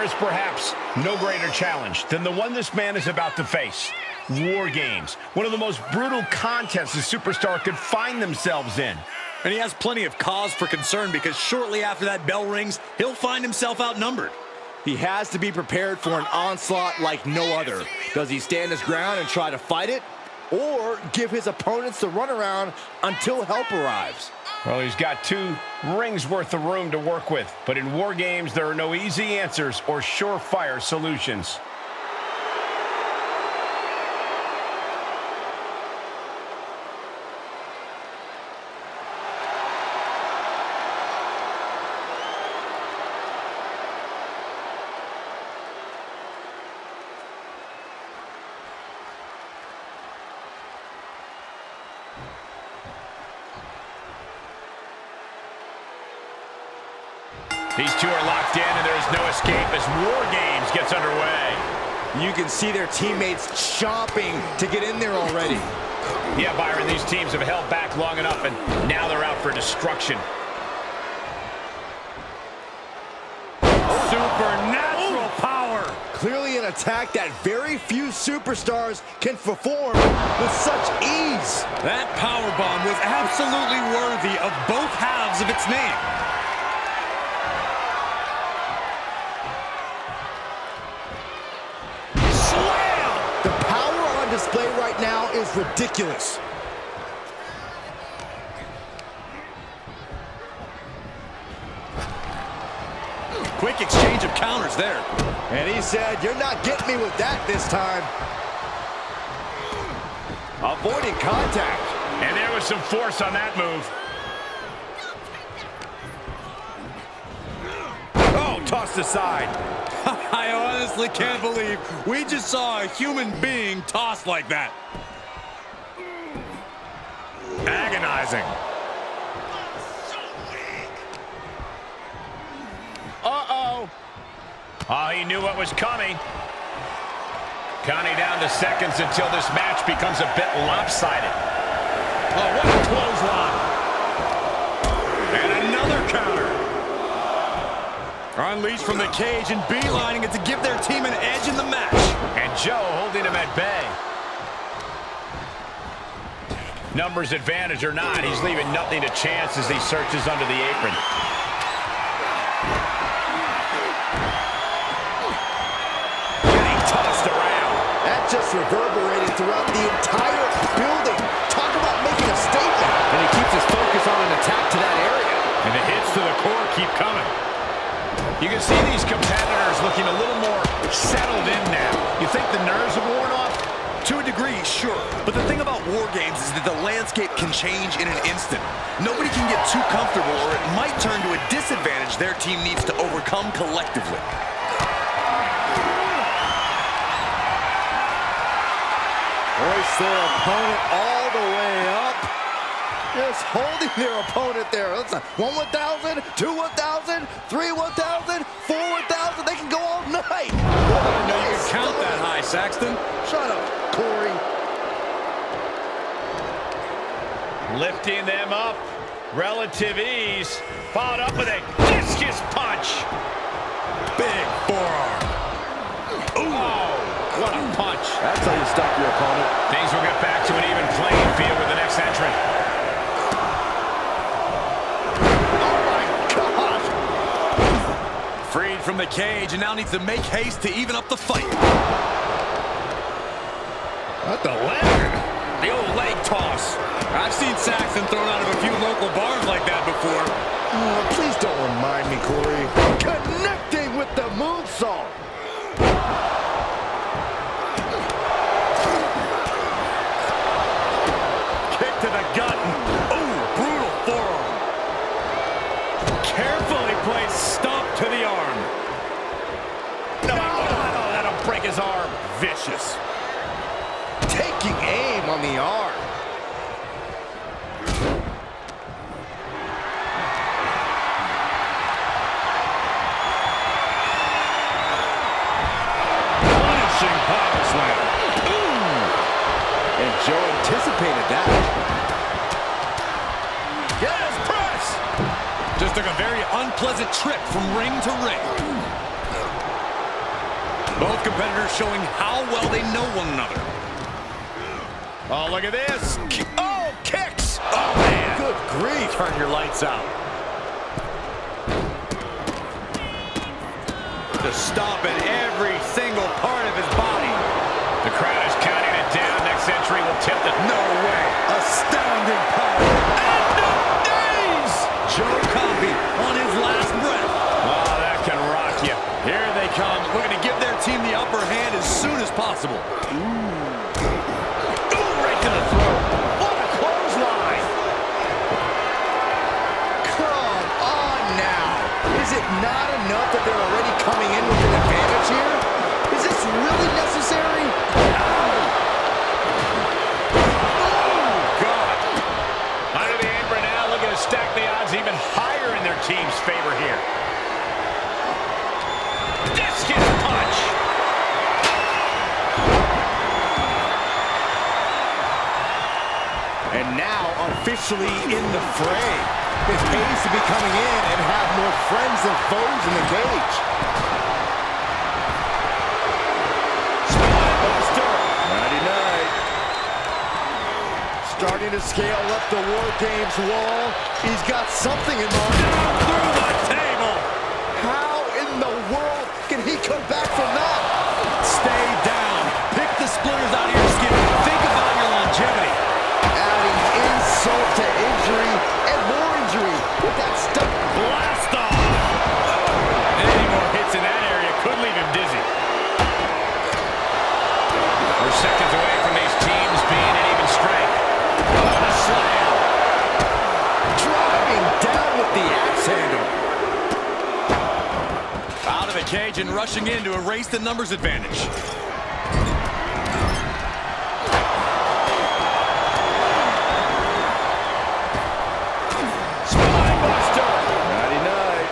There is perhaps no greater challenge than the one this man is about to face. War Games, one of the most brutal contests a superstar could find themselves in. And he has plenty of cause for concern because shortly after that bell rings, he'll find himself outnumbered. He has to be prepared for an onslaught like no other. Does he stand his ground and try to fight it? Or give his opponents the runaround until help arrives? Well, he's got 2 rings worth of room to work with. But in War Games, there are no easy answers or surefire solutions. These 2 are locked in, and there is no escape as War Games gets underway. You can see their teammates chomping to get in there already. Yeah, Byron, these teams have held back long enough, and now they're out for destruction. Supernatural power! Clearly an attack that very few superstars can perform with such ease. That powerbomb was absolutely worthy of both halves of its name. Display right now is ridiculous. Quick exchange of counters there. And he said, "You're not getting me with that this time." Avoiding contact. And there was some force on that move. Oh, tossed aside. I honestly can't believe we just saw a human being tossed like that. Agonizing. Uh-oh. Oh, he knew what was coming. Counting down the seconds until this match becomes a bit lopsided. Oh, what a clothesline. And another counter. Unleashed from the cage and beelining it to give their team an edge in the match. And Joe holding him at bay. Numbers advantage or not, he's leaving nothing to chance as he searches under the apron. Getting tossed around. That just reverberated throughout the entire building. Talk about making a statement. And he keeps his focus on an attack to that area. And the hits to the core keep coming. You can see these competitors looking a little more settled in now. You think the nerves have worn off? To a degree, sure. But the thing about War Games is that the landscape can change in an instant. Nobody can get too comfortable or it might turn to a disadvantage their team needs to overcome collectively. Hoist their opponent all the way up. Just holding their opponent there. That's 1 1,000, 2 1,000, 3 1,000, 4 1,000. They can go all night. I didn't know you could count that high, Saxton. Shut up, Corey. Lifting them up. Relative ease. Followed up with a discus punch. Big forearm. Ooh. Oh, what a punch. That's how you stop your opponent. Things will get back to an even playing field with the next entrant. Freed from the cage and now needs to make haste to even up the fight. What the leg? The old leg toss. I've seen Saxton thrown out of a few local bars like that before. Oh, please don't remind me, Corey. Connecting with the moonsault. Kick to the gut. Oh, brutal forearm. Carefully placed stomp to the arm. No, that'll break his arm. Vicious. Taking aim on the arm. Punishing power slam. And Joe anticipated that. Yes, press. Just took a very unpleasant trip from ring to ring. Both competitors showing how well they know one another. Oh, look at this. Oh, kicks. Oh, man. Good grief. Turn your lights out. Just stomping every single part of his body. The crowd is counting it down. Next entry will tip the... No way. Astounding power. End of days. Joe Coffey on his last breath. Oh, that can rock you. Here they come, looking to give their team the upper hand as soon as possible. Right to the throat. What a clothesline. Come on now. Is it not enough that they're already coming in with an advantage here? Is this really necessary? God. Under the apron now, looking to stack the odds even higher in their team's favor here. Discus punch. And now officially in the fray. It pays to be coming in and have more friends than foes in the cage. Spinebuster. Nighty-night. Starting to scale up the War Games wall. He's got something in mind. Through the table. How in the world can he come back from that? Stay down. Pick the splinters out of your skin. Think about your longevity. Adding insult to injury and more injury with that stuff. Blast off. Any more hits in that area could leave him dizzy. We're seconds away from these teams being at even strength. What a slam. Driving down with the axe handle. Out of the cage and rushing in to erase the numbers advantage. Spinebuster. Nighty-night.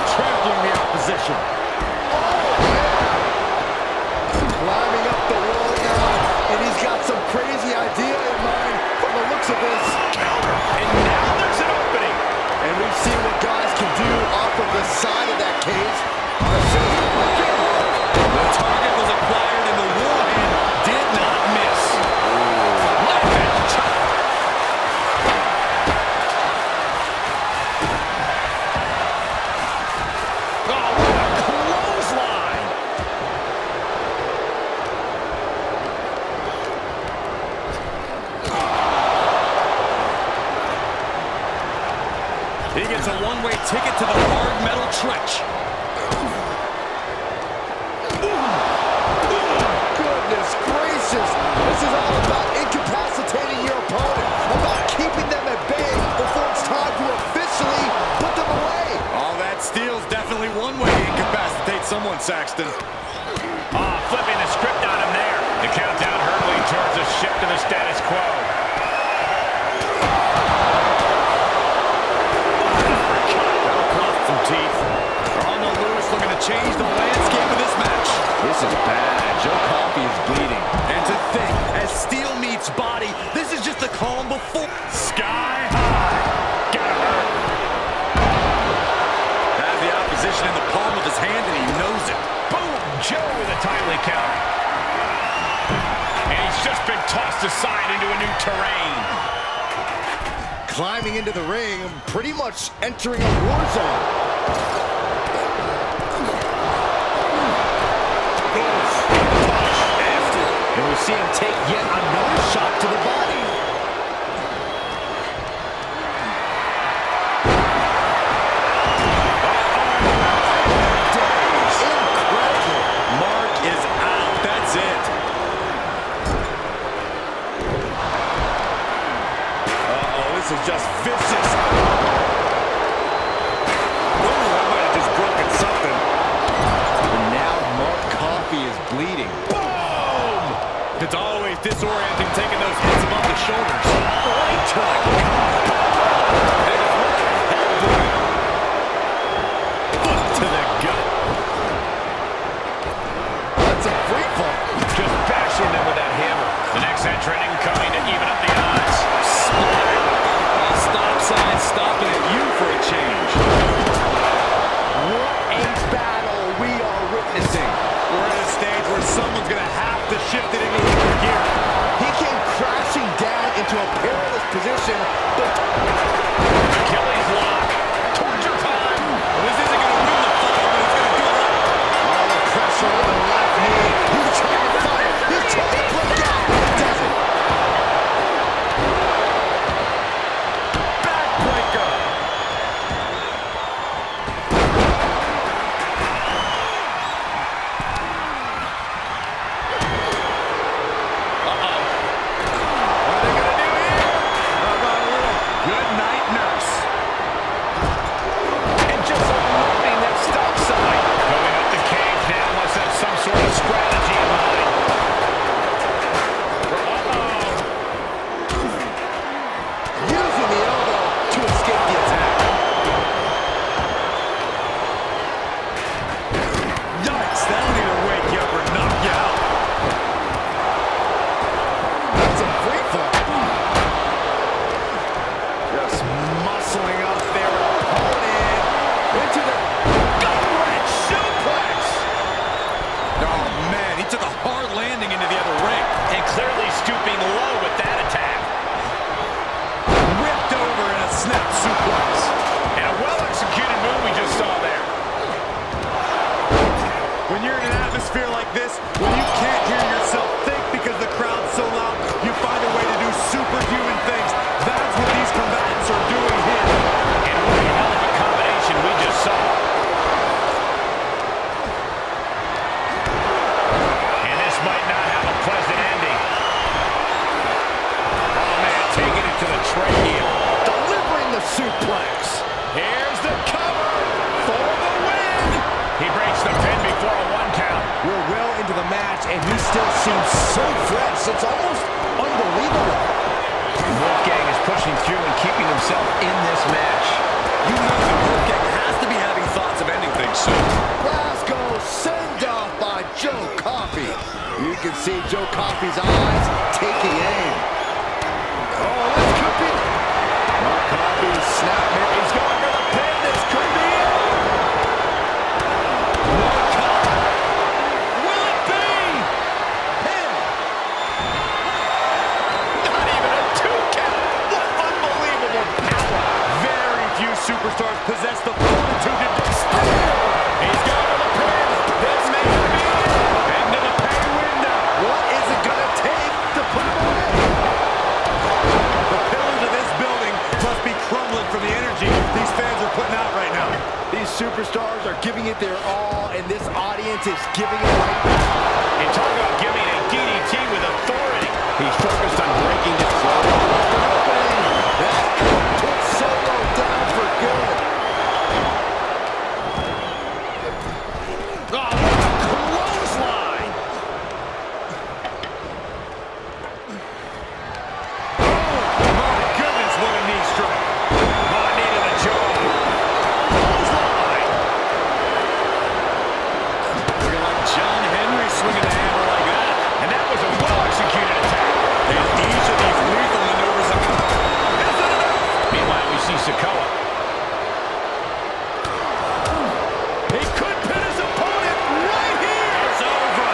Trampling the opposition. Climbing up the wall now, and he's got some crazy idea in mind from the looks of this. And now there's an opening. And we've seen what guys can do off of the side of that cage. The target was acquired and the war hand did not miss. Left hand chop. Oh, what a clothesline. He gets a one-way ticket to the hard metal trench. Goodness gracious. This is all about incapacitating your opponent, about keeping them at bay before it's time to officially put them away. All that steel's definitely one way to incapacitate someone, Saxton. Flipping the script on him there. The countdown hurtling towards a shift to the status quo. That'll cost some teeth. On the loose, looking to change the landscape of this match. This is bad. Joe Coffey is bleeding. And to think, as steel meets body, this is just the calm before. Sky high. Gotta hurt. Has the opposition in the palm of his hand, and he knows it. Boom. Joe with a timely counter. And he's just been tossed aside into a new terrain. Climbing into the ring, pretty much entering a war zone. And we see him take yet another shot to the body. Incredible. Mark is out. That's it. This is just vicious. Oh, that might have just broken something. And now Mark Coffey is bleeding. Boom. It's always disorienting taking those hits above the shoulders. Right to the gut. Foot to the gut. That's a great fall. Just bashing them with that hammer. The next entrant incoming to even up the odds. Stop sign, stop position, but Achilles lock. Torture time. Well, this isn't going to win the fight, but it's going to do a lot. all the pressure on the left knee. He's trying to fight. He's trying to break out. Does it? Backbreaker. Good night, nurse. And just unloading that stop sign. Going up the cage now must have some sort of strategy in mind. Using the elbow to escape the attack. Yikes, that'll either wake you up or knock you out. That's a free fall. Just muscling up their opponent into the gut-wrench suplex. Oh, man, he took a hard landing into the other ring. And clearly stooping low with that attack. Ripped over in a snap suplex. And a well-executed move we just saw there. When you're in an atmosphere like this, when you can't hear yourself think because the crowd's so loud, you find a way to do superhuman things. That's what these combatants are doing here. And what a hell of a combination we just saw. And this might not have a pleasant ending. Oh, man, taking it to the trachea. Delivering the suplex. Here's the cover for the win. He breaks the pin before a 1 count. We're well into the match, and he still seems so fresh. It's almost unbelievable. Wolfgang is pushing through and keeping himself in this match. You know that Wolfgang has to be having thoughts of ending things soon. Glasgow send off by Joe Coffey. You can see Joe Coffey's eyes taking aim. Oh, this could be. Coffey snap. He's going for the pin. This could be it. Will it be? Pin. Not even a 2 count. What unbelievable power. Very few superstars possess the fortitude to He's going to the pin. This may be it. into the pay window. What is it going to take to put him away? The pillars of this building must be crumbling from the energy these fans are putting out right now. These superstars are giving it their all, and this audience is giving it right back. And talk about giving a DDT with authority. He's focused on breaking the flow. That could put Solo down for good. Oh, what a clothesline. My goodness, what a knee strike. Oh, knee to the jaw. Clothesline. Looking like John Henry swinging a hammer like that. And that was a well-executed attack. And each of these lethal maneuvers have come. Meanwhile, we see Sikoa. He could pin his opponent right here. It's over.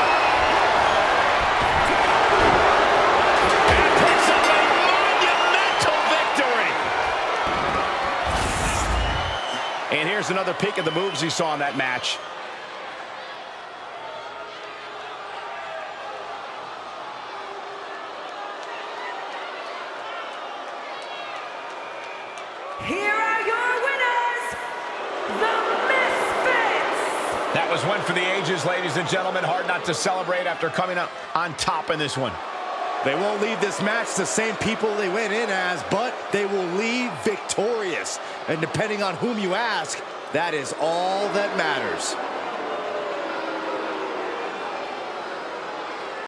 And picks up a monumental victory. And here's another peek at the moves he saw in that match. Here are your winners, the Misfits! That was one for the ages, ladies and gentlemen. Hard not to celebrate after coming up on top in this one. They won't leave this match the same people they went in as, but they will leave victorious. And depending on whom you ask, that is all that matters.